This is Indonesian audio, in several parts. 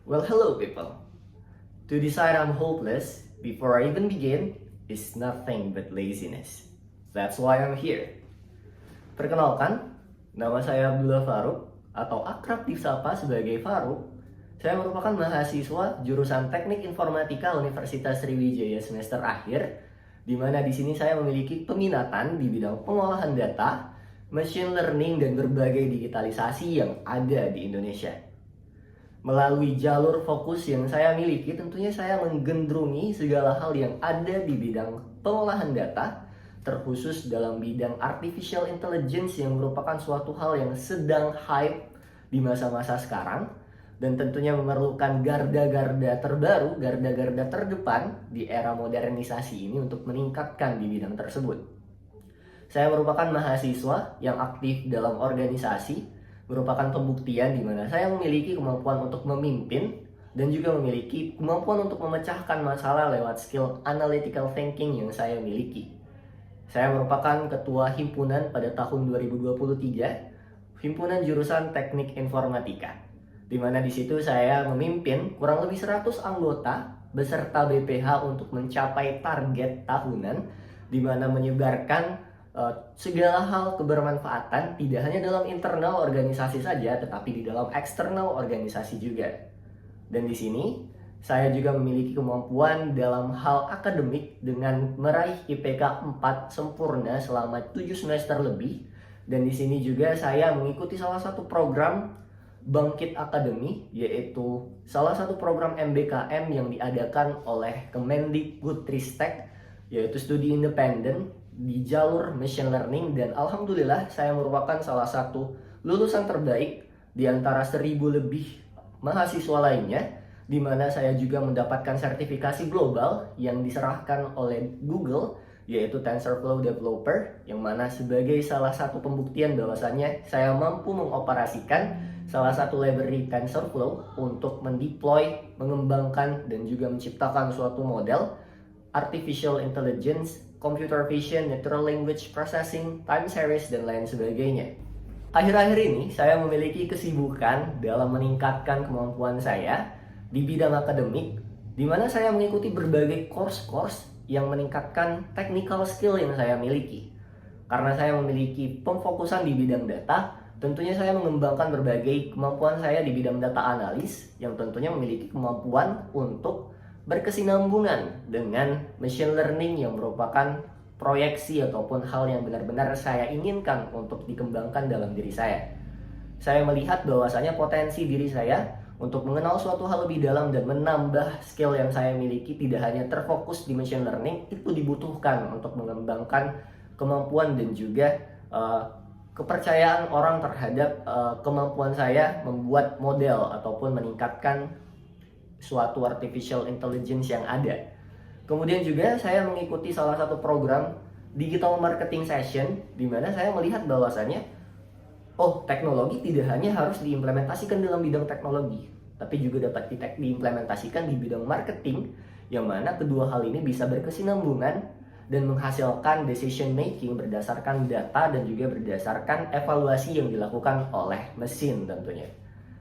Well, hello people. To decide I'm hopeless before I even begin is nothing but laziness. That's why I'm here. Perkenalkan, nama saya Abdullah Faruk atau akrab disapa sebagai Faruk. Saya merupakan mahasiswa jurusan Teknik Informatika Universitas Sriwijaya semester akhir, di mana di sini saya memiliki peminatan di bidang pengolahan data, machine learning, dan berbagai digitalisasi yang ada di Indonesia. Melalui jalur fokus yang saya miliki, tentunya saya menggandrungi segala hal yang ada di bidang pengolahan data, terkhusus dalam bidang artificial intelligence yang merupakan suatu hal yang sedang hype di masa-masa sekarang, dan tentunya memerlukan garda-garda terbaru, garda-garda terdepan di era modernisasi ini untuk meningkatkan di bidang tersebut. Saya merupakan mahasiswa yang aktif dalam organisasi, merupakan pembuktian di mana saya memiliki kemampuan untuk memimpin dan juga memiliki kemampuan untuk memecahkan masalah lewat skill analytical thinking yang saya miliki. Saya merupakan ketua himpunan pada tahun 2023, himpunan jurusan Teknik Informatika, di mana di situ saya memimpin kurang lebih 100 anggota beserta BPH untuk mencapai target tahunan, di mana menyebarkan segala hal kebermanfaatan tidak hanya dalam internal organisasi saja, tetapi di dalam eksternal organisasi juga. Dan di sini saya juga memiliki kemampuan dalam hal akademik dengan meraih IPK 4 sempurna selama 7 semester lebih. Dan di sini juga saya mengikuti salah satu program Bangkit Academy, yaitu salah satu program MBKM yang diadakan oleh Kemendikbudristek, yaitu studi independen di jalur machine learning. Dan alhamdulillah saya merupakan salah satu lulusan terbaik di antara 1000 lebih mahasiswa lainnya, di mana saya juga mendapatkan sertifikasi global yang diserahkan oleh Google, yaitu TensorFlow Developer, yang mana sebagai salah satu pembuktian bahwasannya saya mampu mengoperasikan salah satu library TensorFlow untuk mendeploy, mengembangkan, dan juga menciptakan suatu model artificial intelligence, computer vision, natural language processing, time series, dan lain sebagainya. Akhir-akhir ini saya memiliki kesibukan dalam meningkatkan kemampuan saya di bidang akademik, di mana saya mengikuti berbagai course-course yang meningkatkan technical skill yang saya miliki. Karena saya memiliki pemfokusan di bidang data, tentunya saya mengembangkan berbagai kemampuan saya di bidang data analis yang tentunya memiliki kemampuan untuk berkesinambungan dengan machine learning yang merupakan proyeksi ataupun hal yang benar-benar saya inginkan untuk dikembangkan dalam diri saya. Saya melihat bahwasanya potensi diri saya untuk mengenal suatu hal lebih dalam dan menambah skill yang saya miliki tidak hanya terfokus di machine learning, itu dibutuhkan untuk mengembangkan kemampuan dan juga kepercayaan orang terhadap kemampuan saya membuat model ataupun meningkatkan suatu artificial intelligence yang ada. Kemudian juga saya mengikuti salah satu program digital marketing session, di mana saya melihat bahwasannya teknologi tidak hanya harus diimplementasikan dalam bidang teknologi, tapi juga dapat diimplementasikan di bidang marketing, yang mana kedua hal ini bisa berkesinambungan dan menghasilkan decision making berdasarkan data dan juga berdasarkan evaluasi yang dilakukan oleh mesin tentunya.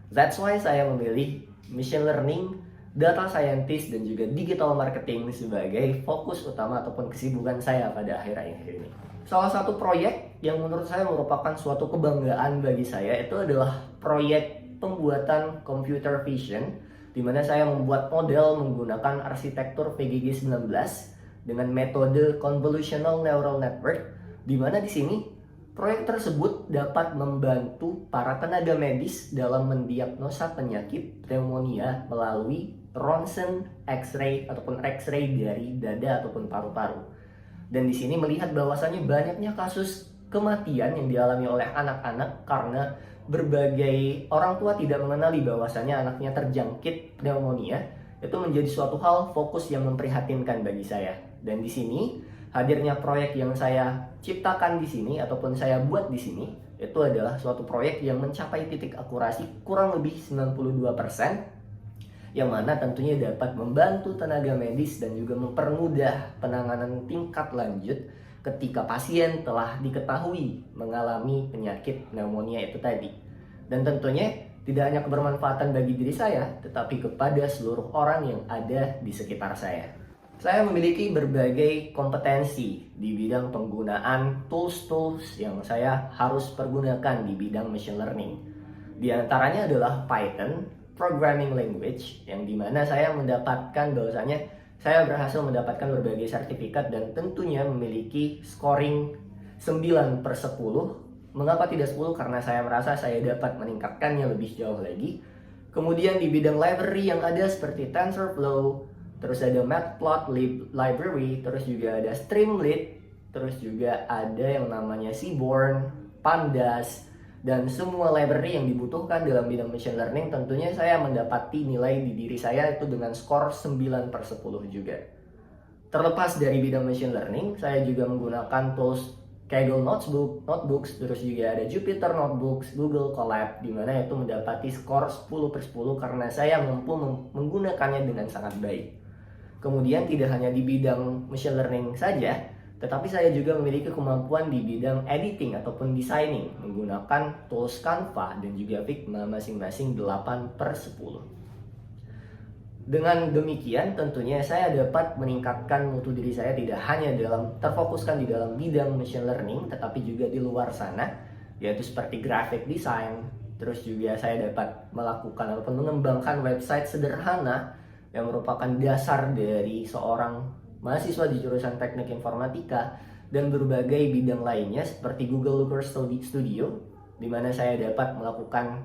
That's why saya memilih machine learning, data scientist, dan juga digital marketing sebagai fokus utama ataupun kesibukan saya pada akhir-akhir ini. Salah satu proyek yang menurut saya merupakan suatu kebanggaan bagi saya itu adalah proyek pembuatan computer vision, di mana saya membuat model menggunakan arsitektur VGG19 dengan metode convolutional neural network, di mana di sini proyek tersebut dapat membantu para tenaga medis dalam mendiagnosa penyakit pneumonia melalui ronsen X-ray ataupun X-ray dari dada ataupun paru-paru. Dan di sini melihat bahwasannya banyaknya kasus kematian yang dialami oleh anak-anak karena berbagai orang tua tidak mengenali bahwasannya anaknya terjangkit pneumonia. Itu menjadi suatu hal fokus yang memprihatinkan bagi saya. Dan di sini hadirnya proyek yang saya ciptakan di sini ataupun saya buat di sini itu adalah suatu proyek yang mencapai titik akurasi kurang lebih 92%, yang mana tentunya dapat membantu tenaga medis dan juga mempermudah penanganan tingkat lanjut ketika pasien telah diketahui mengalami penyakit pneumonia itu tadi. Dan tentunya tidak hanya kebermanfaatan bagi diri saya, tetapi kepada seluruh orang yang ada di sekitar saya. Saya memiliki berbagai kompetensi di bidang penggunaan tools-tools yang saya harus pergunakan di bidang machine learning. Di antaranya adalah Python, programming language, yang dimana saya mendapatkan bahwasanya saya berhasil mendapatkan berbagai sertifikat dan tentunya memiliki scoring 9/10. Mengapa tidak 10? Karena saya merasa saya dapat meningkatkannya lebih jauh lagi. Kemudian di bidang library yang ada seperti TensorFlow, terus ada Matplotlib library, terus juga ada Streamlit, terus juga ada yang namanya Seaborn, Pandas, dan semua library yang dibutuhkan dalam bidang machine learning. Tentunya saya mendapati nilai di diri saya itu dengan skor 9/10 juga. Terlepas dari bidang machine learning, saya juga menggunakan tools Kaggle Notebooks, terus juga ada Jupyter Notebooks, Google Colab, di mana itu mendapati skor 10/10 karena saya mampu menggunakannya dengan sangat baik. Kemudian tidak hanya di bidang machine learning saja, tetapi saya juga memiliki kemampuan di bidang editing ataupun designing menggunakan tools Canva dan juga Figma masing-masing 8/10. Dengan demikian tentunya saya dapat meningkatkan mutu diri saya tidak hanya terfokuskan di dalam bidang machine learning, tetapi juga di luar sana, yaitu seperti graphic design. Terus juga saya dapat melakukan ataupun mengembangkan website sederhana yang merupakan dasar dari seorang mahasiswa di jurusan teknik informatika, dan berbagai bidang lainnya seperti Google Looker Studio, di mana saya dapat melakukan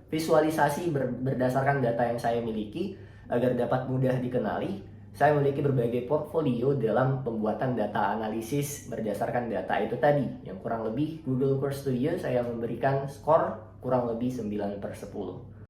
visualisasi berdasarkan data yang saya miliki agar dapat mudah dikenali. Saya memiliki berbagai portfolio dalam pembuatan data analisis berdasarkan data itu tadi, yang kurang lebih Google Looker Studio saya memberikan skor kurang lebih 9/10.